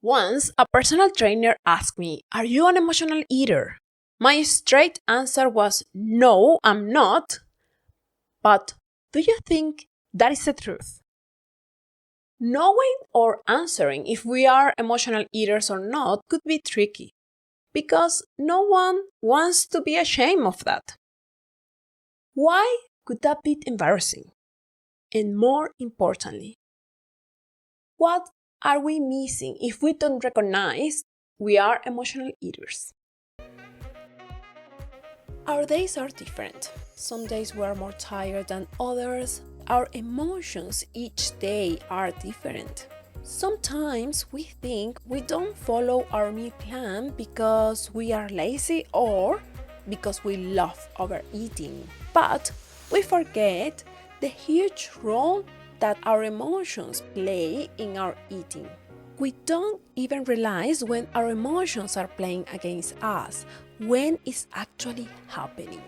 Once, a personal trainer asked me, "Are you an emotional eater?" My straight answer was, "No, I'm not." But do you think that is the truth? Knowing or answering if we are emotional eaters or not could be tricky, because no one wants to be ashamed of that. Why could that be embarrassing? And more importantly, what are we missing if we don't recognize we are emotional eaters? Our days are different. Some days we are more tired than others. Our emotions each day are different. Sometimes we think we don't follow our meal plan because we are lazy or because we love overeating. But we forget the huge role that our emotions play in our eating. We don't even realize when our emotions are playing against us, when it's actually happening.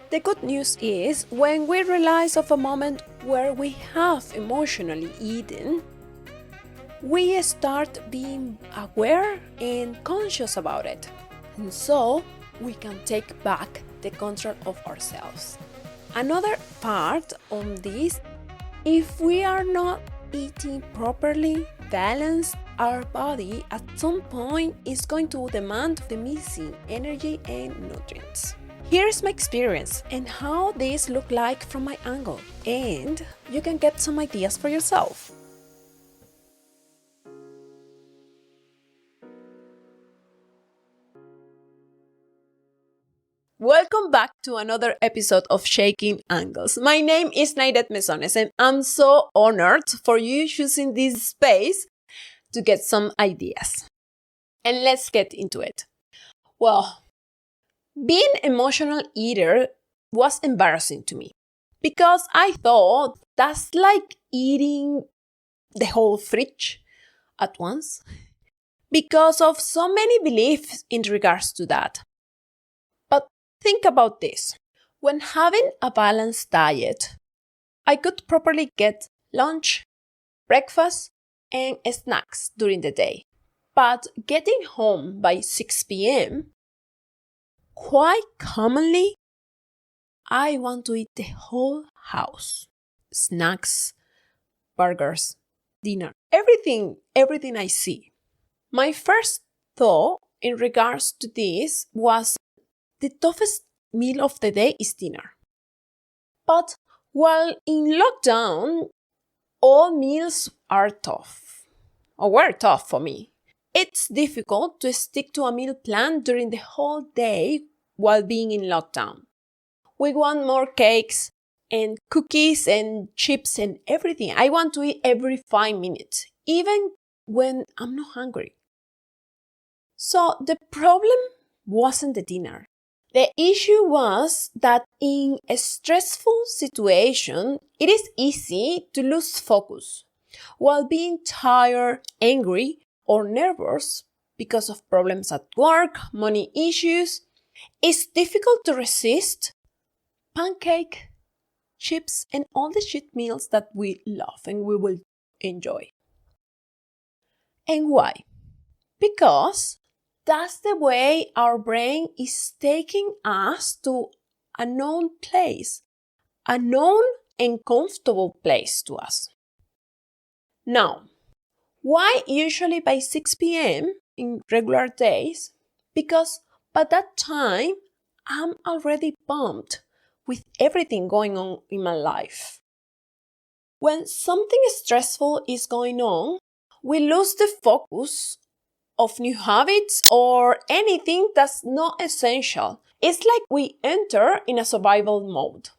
The good news is when we realize of a moment where we have emotionally eaten, we start being aware and conscious about it. And so we can take back the control of ourselves. Another part on this, if we are not eating properly, balanced, our body at some point is going to demand the missing energy and nutrients. Here's my experience and how this looked like from my angle, and you can get some ideas for yourself. Welcome back to another episode of Shaking Angles. My name is Naidet Mesones, and I'm so honored for you choosing this space to get some ideas. And let's get into it. Well, being an emotional eater was embarrassing to me because I thought that's like eating the whole fridge at once because of so many beliefs in regards to that. But think about this. When having a balanced diet, I could properly get lunch, breakfast, and snacks during the day. But getting home by 6 p.m., quite commonly, I want to eat the whole house. Snacks, burgers, dinner, everything I see. My first thought in regards to this was the toughest meal of the day is dinner. But while in lockdown, all meals are tough, or were tough for me. It's difficult to stick to a meal plan during the whole day while being in lockdown. We want more cakes and cookies and chips and everything. I want to eat every 5 minutes, even when I'm not hungry. So the problem wasn't the dinner. The issue was that in a stressful situation, it is easy to lose focus while being tired, angry, or nervous because of problems at work, money issues. It's difficult to resist pancake, chips, and all the cheat meals that we love and we will enjoy. And why? Because that's the way our brain is taking us to a known place, a known and comfortable place to us. Now, why usually by 6 p.m. in regular days? Because by that time, I'm already pumped with everything going on in my life. When something stressful is going on, we lose the focus of new habits or anything that's not essential. It's like we enter in a survival mode.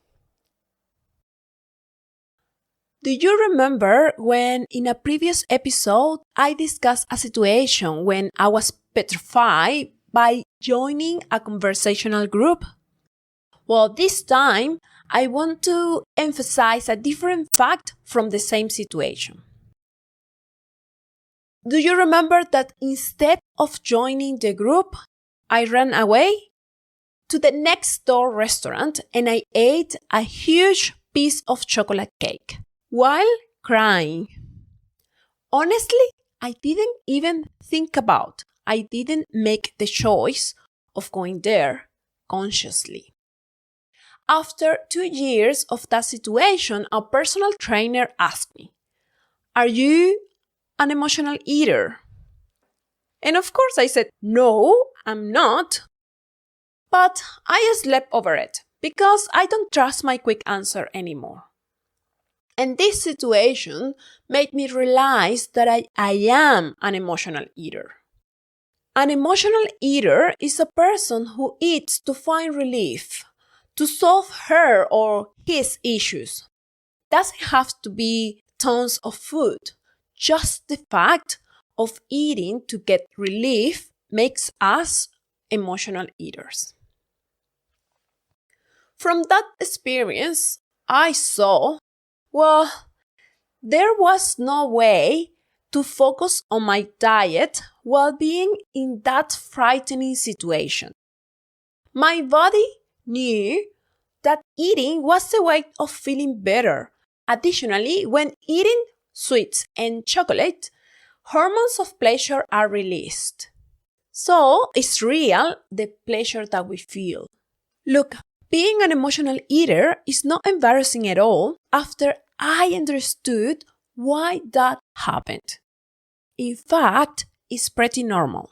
Do you remember when in a previous episode I discussed a situation when I was petrified by joining a conversational group? Well, this time I want to emphasize a different fact from the same situation. Do you remember that instead of joining the group, I ran away to the next door restaurant and I ate a huge piece of chocolate cake while crying? Honestly, I didn't even think about. I didn't make the choice of going there consciously. After 2 years of that situation, a personal trainer asked me, "Are you an emotional eater?" And of course I said, "No, I'm not." But I slept over it because I don't trust my quick answer anymore. And this situation made me realize that I am an emotional eater. An emotional eater is a person who eats to find relief, to solve her or his issues. Doesn't have to be tons of food. Just the fact of eating to get relief makes us emotional eaters. From that experience, I saw, there was no way to focus on my diet while being in that frightening situation. My body knew that eating was a way of feeling better. Additionally, when eating sweets and chocolate, hormones of pleasure are released. So it's real, the pleasure that we feel. Look, being an emotional eater is not embarrassing at all after I understood why that happened. In fact, it's pretty normal.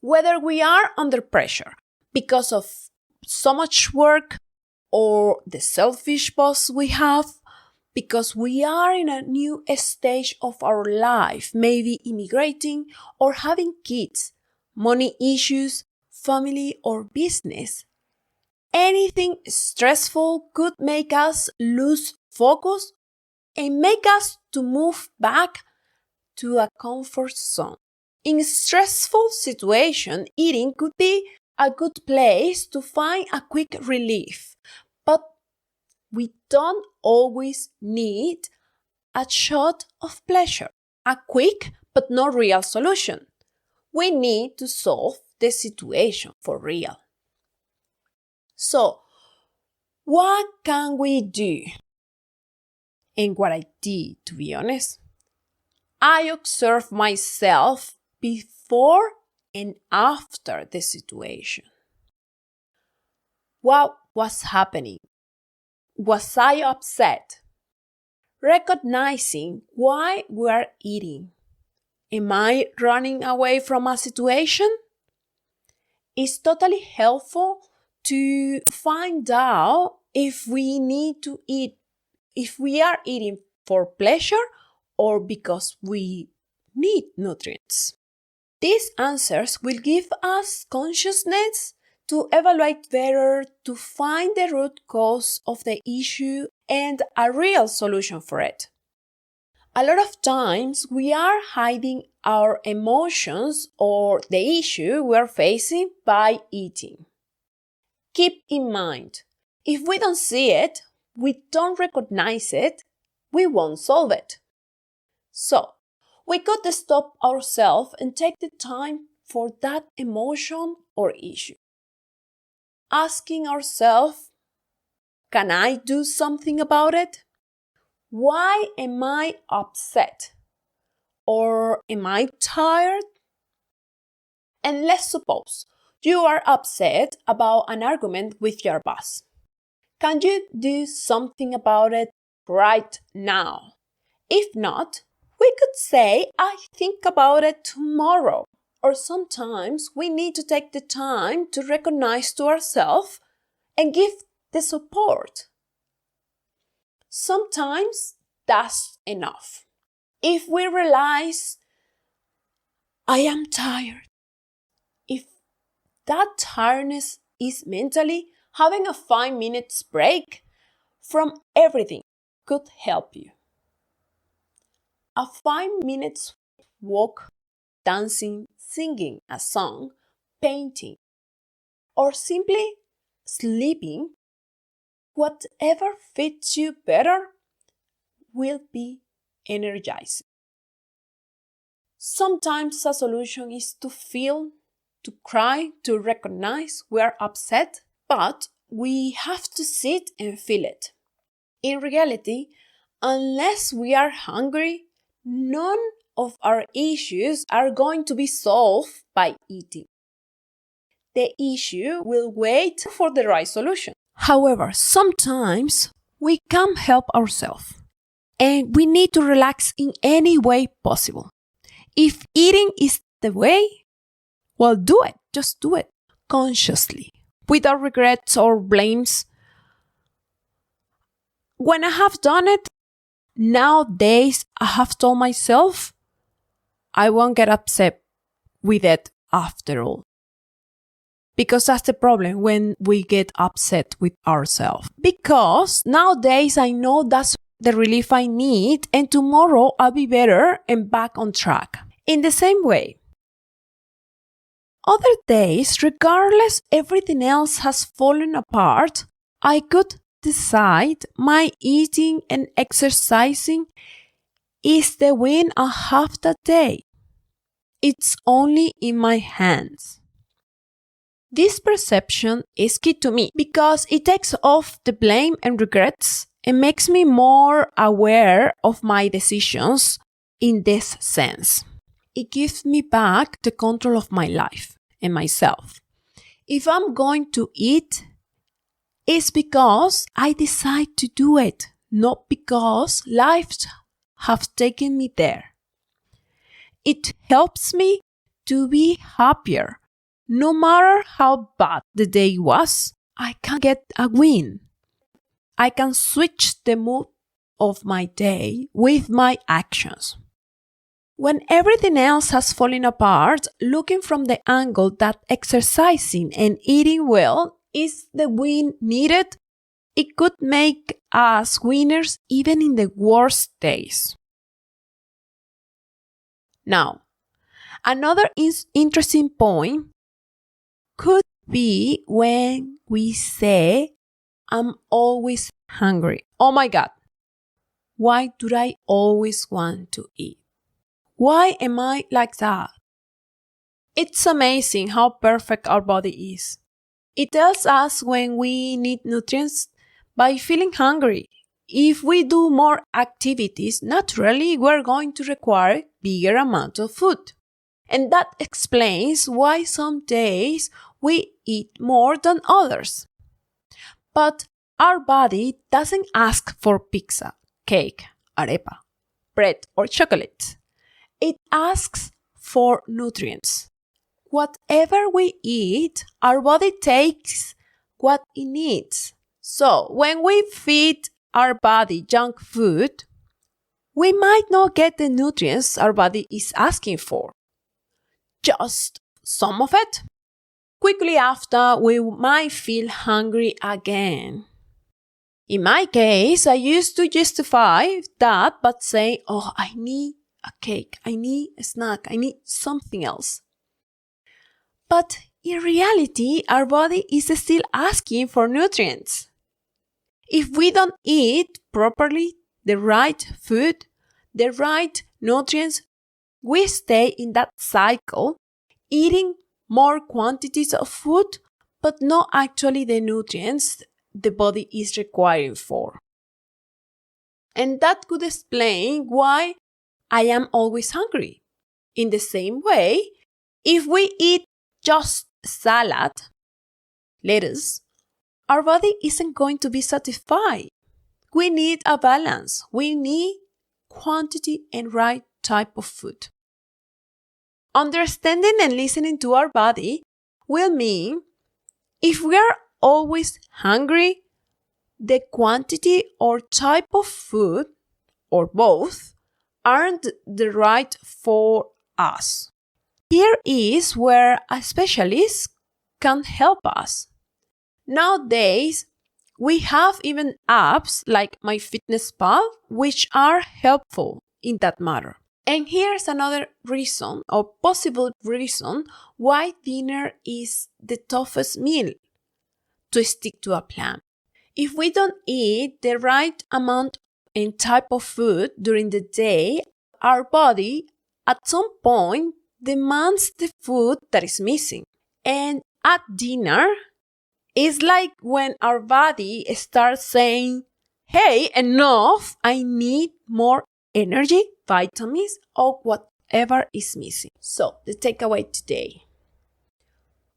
Whether we are under pressure because of so much work or the selfish boss we have, because we are in a new stage of our life, maybe immigrating or having kids, money issues, family or business. Anything stressful could make us lose focus and make us to move back to a comfort zone. In a stressful situation, eating could be a good place to find a quick relief, but we don't always need a shot of pleasure, a quick but not real solution. We need to solve the situation for real. So, what can we do? And what I did, to be honest, I observed myself before and after the situation. What was happening? Was I upset? Recognizing why we are eating. Am I running away from a situation? It's totally helpful to find out if we need to eat, if we are eating for pleasure or because we need nutrients. These answers will give us consciousness to evaluate better, to find the root cause of the issue and a real solution for it. A lot of times we are hiding our emotions or the issue we are facing by eating. Keep in mind, if we don't see it, we don't recognize it, we won't solve it. So, we could stop ourselves and take the time for that emotion or issue. Asking ourselves, can I do something about it? Why am I upset? Or am I tired? And let's suppose you are upset about an argument with your boss. Can you do something about it right now? If not, we could say, I think about it tomorrow. Or sometimes we need to take the time to recognize to ourselves and give the support. Sometimes that's enough. If we realize, I am tired, if that tiredness is mentally, having a 5 minutes break from everything could help you. A 5 minutes walk, dancing, singing a song, painting, or simply sleeping, whatever fits you better will be energizing. Sometimes a solution is to feel, to cry, to recognize we are upset, but we have to sit and feel it. In reality, unless we are hungry, none of our issues are going to be solved by eating. The issue will wait for the right solution. However, sometimes we can't help ourselves, and we need to relax in any way possible. If eating is the way, well, do it. Just do it consciously, without regrets or blames. When I have done it, nowadays I have told myself I won't get upset with it after all. Because that's the problem when we get upset with ourselves. Because nowadays I know that's the relief I need, and tomorrow I'll be better and back on track. In the same way, other days, regardless everything else has fallen apart, I could decide my eating and exercising is the win I have that day. It's only in my hands. This perception is key to me because it takes off the blame and regrets and makes me more aware of my decisions in this sense. It gives me back the control of my life and myself. If I'm going to eat, it's because I decide to do it, not because life have taken me there. It helps me to be happier. No matter how bad the day was, I can get a win. I can switch the mood of my day with my actions. When everything else has fallen apart, looking from the angle that exercising and eating well is the win needed, it could make us winners even in the worst days. Now, another interesting point could be when we say, I'm always hungry. Oh my God, why do I always want to eat? Why am I like that? It's amazing how perfect our body is. It tells us when we need nutrients by feeling hungry. If we do more activities, naturally we're going to require bigger amount of food. And that explains why some days we eat more than others. But our body doesn't ask for pizza, cake, arepa, bread, or chocolate. It asks for nutrients. Whatever we eat, our body takes what it needs. So when we feed our body junk food, we might not get the nutrients our body is asking for. Just some of it. Quickly after, we might feel hungry again. In my case, I used to justify that by saying, I need a cake, I need a snack, I need something else. But in reality, our body is still asking for nutrients. If we don't eat properly the right food, the right nutrients, we stay in that cycle, eating more quantities of food, but not actually the nutrients the body is requiring for. And that could explain why I am always hungry. In the same way, if we eat just salad, lettuce, our body isn't going to be satisfied. We need a balance. We need quantity and right type of food. Understanding and listening to our body will mean if we are always hungry, the quantity or type of food, or both, aren't the right for us. Here is where a specialist can help us. Nowadays, we have even apps like MyFitnessPal, which are helpful in that matter. And here's another reason or possible reason why dinner is the toughest meal to stick to a plan. If we don't eat the right amount and type of food during the day, our body at some point demands the food that is missing. And at dinner, it's like when our body starts saying, hey, enough, I need more energy, vitamins, or whatever is missing. So, the takeaway today.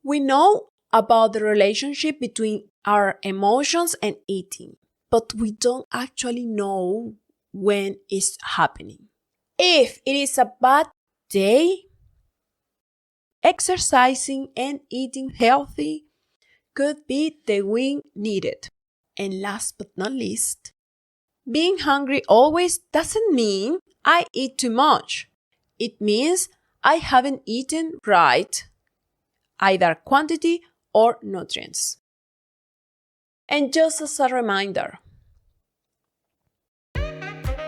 We know about the relationship between our emotions and eating, but we don't actually know when it's happening. If it is a bad day, exercising and eating healthy could be the win needed. And last but not least, being hungry always doesn't mean I eat too much. It means I haven't eaten right, either quantity or nutrients. And just as a reminder,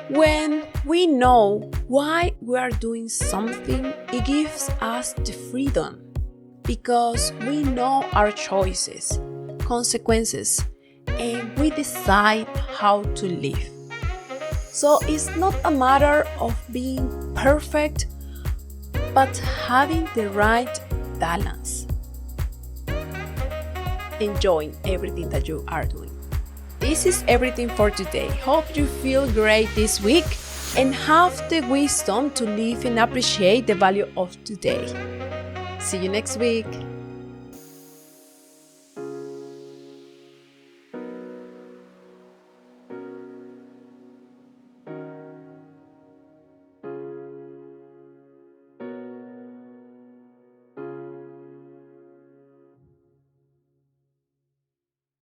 when we know why we are doing something, it gives us the freedom because we know our choices, consequences, and we decide how to live. So it's not a matter of being perfect, but having the right balance. Enjoying everything that you are doing. This is everything for today. Hope you feel great this week and have the wisdom to live and appreciate the value of today. See you next week.